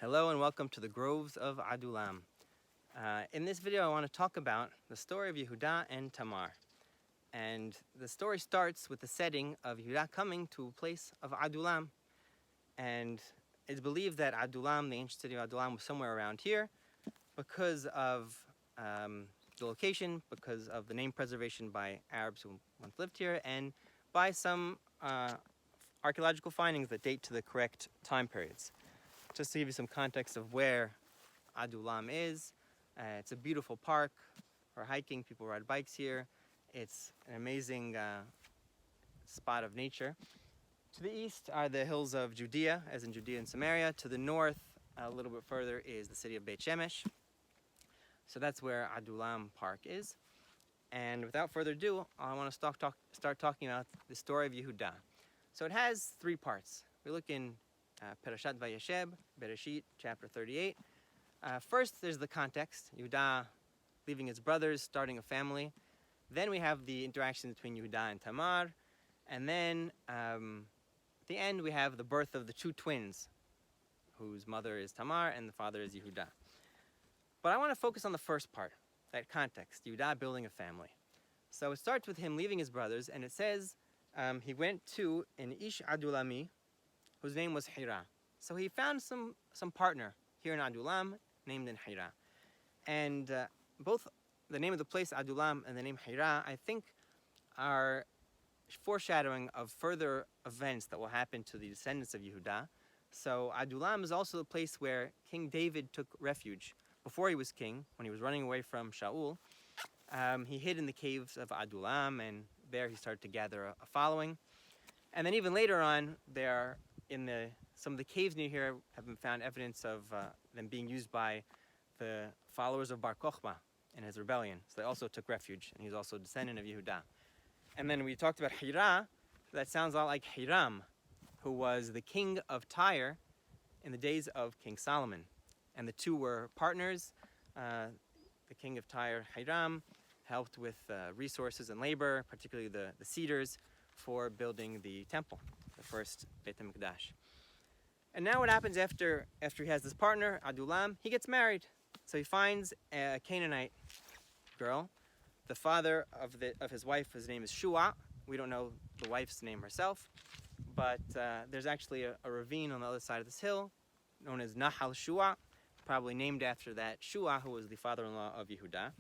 Hello and welcome to the Groves of Adullam. In this video I want to talk about the story of Yehuda and Tamar. And the story starts with the setting of Yehuda coming to a place of Adullam. And it's believed that Adullam, the ancient city of Adullam, was somewhere around here because of the location, because of the name preservation by Arabs who once lived here, and by some archaeological findings that date to the correct time periods. Just to give you some context of where Adullam is, it's a beautiful park for hiking. People ride bikes here. It's an amazing spot of nature. To the east are the hills of Judea, as in Judea and Samaria. To the north, a little bit further, is the city of Beit Shemesh. So that's where Adullam Park is. And without further ado, I want to start talking about the story of Yehuda. So it has three parts. We look in Perashat Vayeshev, Bereshit, chapter 38. First, there's the context, Yehuda leaving his brothers, starting a family. Then we have the interaction between Yehuda and Tamar. And then, at the end, we have the birth of the two twins, whose mother is Tamar and the father is Yehuda. But I want to focus on the first part, that context, Yehuda building a family. So it starts with him leaving his brothers, and it says he went to an Ish Adulami, whose name was Hira. So he found some partner here in Adullam named in Hira. And both the name of the place Adullam and the name Hira, I think, are foreshadowing of further events that will happen to the descendants of Yehuda. So Adullam is also the place where King David took refuge before he was king, when he was running away from Shaul. He hid in the caves of Adullam, and there he started to gather a following. And then even later on, some of the caves near here have been found evidence of them being used by the followers of Bar Kokhba in his rebellion. So they also took refuge, and he's also a descendant of Yehuda. And then we talked about Hira. That sounds a lot like Hiram, who was the king of Tyre in the days of King Solomon. And the two were partners. The king of Tyre, Hiram, helped with resources and labor, particularly the cedars, for building the temple, the first Beit HaMikdash. And now what happens after he has this partner, Adullam? He gets married. So he finds a Canaanite girl. The father of his wife, his name is Shua. We don't know the wife's name herself, but there's actually a ravine on the other side of this hill known as Nahal Shua, probably named after that Shua, who was the father-in-law of Yehuda.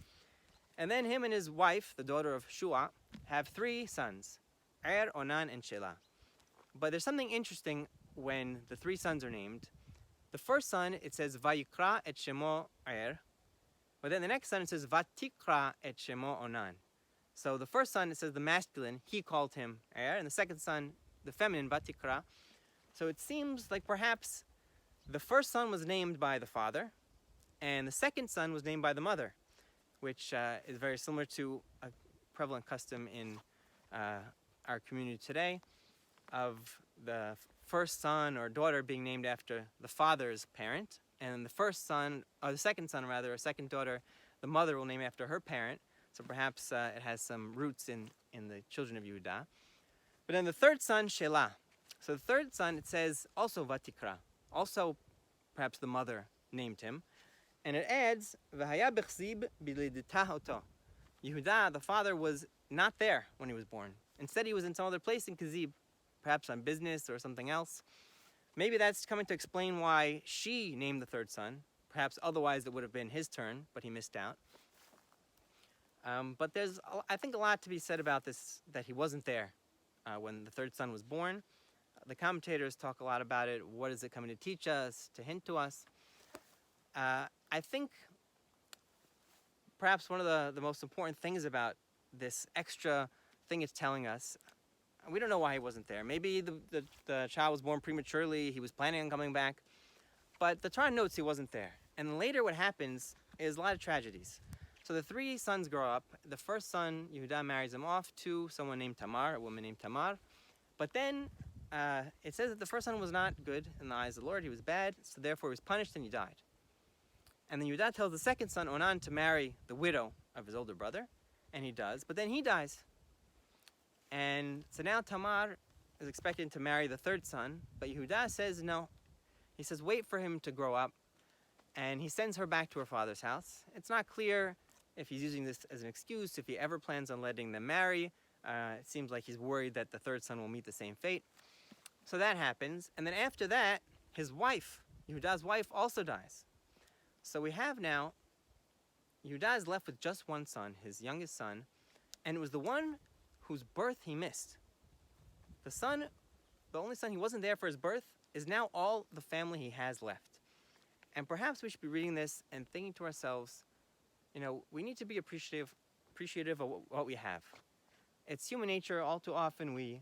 And then him and his wife, the daughter of Shua, have three sons, Er, Onan, and Shelah. But there's something interesting when the three sons are named. The first son, it says, Vayikra et Shemo Er. But then the next son, it says, Vatikra et Shemo Onan. So the first son, it says the masculine, he called him Er. And the second son, the feminine, Vatikra. So it seems like perhaps the first son was named by the father, and the second son was named by the mother, which is very similar to a prevalent custom in our community today, of the first son or daughter being named after the father's parent, and the second son rather, or second daughter, the mother will name after her parent. So perhaps it has some roots in the children of Yehuda. But then the third son, Shelah. So the third son, it says also Vatikra. Also, perhaps the mother named him. And it adds, V'haya b'chzib b'liditah oto. Yehuda, the father, was not there when he was born. Instead, he was in some other place in Kazib, perhaps on business or something else. Maybe that's coming to explain why she named the third son. Perhaps otherwise it would have been his turn, but he missed out. But there's, I think, a lot to be said about this, that he wasn't there when the third son was born. The commentators talk a lot about it. What is it coming to teach us, to hint to us? I think perhaps one of the most important things about this extra thing it's telling us, we don't know why he wasn't there. Maybe the child was born prematurely, he was planning on coming back, but the Torah notes he wasn't there. And later what happens is a lot of tragedies. So the three sons grow up. The first son, Yehuda, marries him off to someone named Tamar, a woman named Tamar. But then it says that the first son was not good in the eyes of the Lord. He was bad, so therefore he was punished and he died. And then Yehuda tells the second son, Onan, to marry the widow of his older brother, and he does, but then he dies. And so now Tamar is expected to marry the third son, but Yehuda says, no, He says wait for him to grow up, and he sends her back to her father's house. It's not clear if he's using this as an excuse, if he ever plans on letting them marry. It seems like he's worried that the third son will meet the same fate. So that happens, and then after that, his wife, Yehuda's wife, also dies. So we have now, Yehuda is left with just one son, his youngest son, and it was the one whose birth he missed. The only son he wasn't there for his birth, is now all the family he has left. And perhaps we should be reading this and thinking to ourselves, we need to be appreciative of what we have. It's human nature. All too often we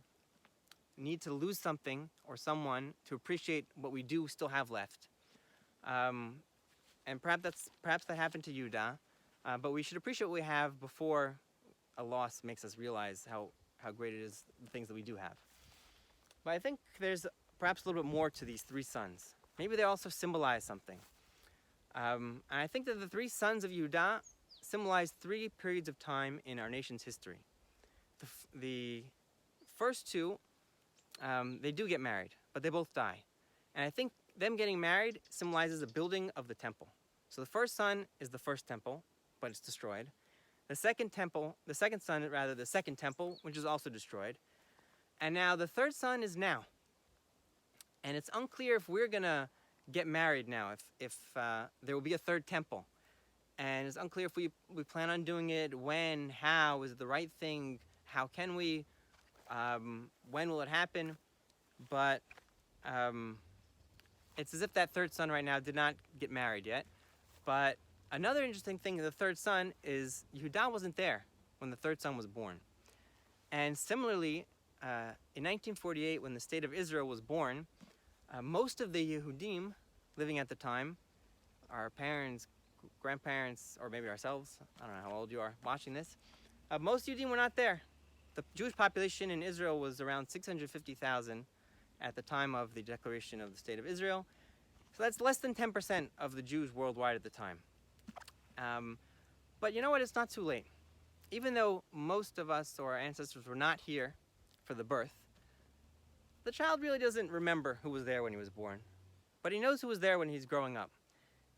need to lose something or someone to appreciate what we do still have left. And perhaps that happened to Yehuda, but we should appreciate what we have before a loss makes us realize how great it is, the things that we do have. But I think there's perhaps a little bit more to these three sons. Maybe they also symbolize something. And I think that the three sons of Yehuda symbolize three periods of time in our nation's history. The first two, they do get married, but they both die. And I think them getting married symbolizes the building of the temple. So the first son is the first temple, but it's destroyed. The second temple, the second temple, which is also destroyed. And now the third son is now. And it's unclear if we're gonna get married now, if there will be a third temple. And it's unclear if we plan on doing it, when, how, is it the right thing, how can we, when will it happen? But it's as if that third son right now did not get married yet. But another interesting thing, the third son, is Yehuda wasn't there when the third son was born. And similarly, in 1948, when the state of Israel was born, most of the Yehudim living at the time, our parents, grandparents, or maybe ourselves, I don't know how old you are watching this, most Yehudim were not there. The Jewish population in Israel was around 650,000 at the time of the declaration of the State of Israel. So that's less than 10% of the Jews worldwide at the time. But you know what? It's not too late. Even though most of us or our ancestors were not here for the birth, the child really doesn't remember who was there when he was born. But he knows who was there when he's growing up.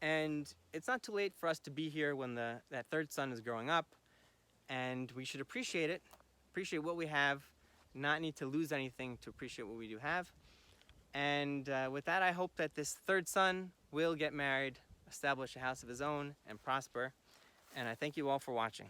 And it's not too late for us to be here when that third son is growing up. And we should appreciate it, appreciate what we have, not need to lose anything to appreciate what we do have. And with that, I hope that this third son will get married, establish a house of his own, and prosper. And I thank you all for watching.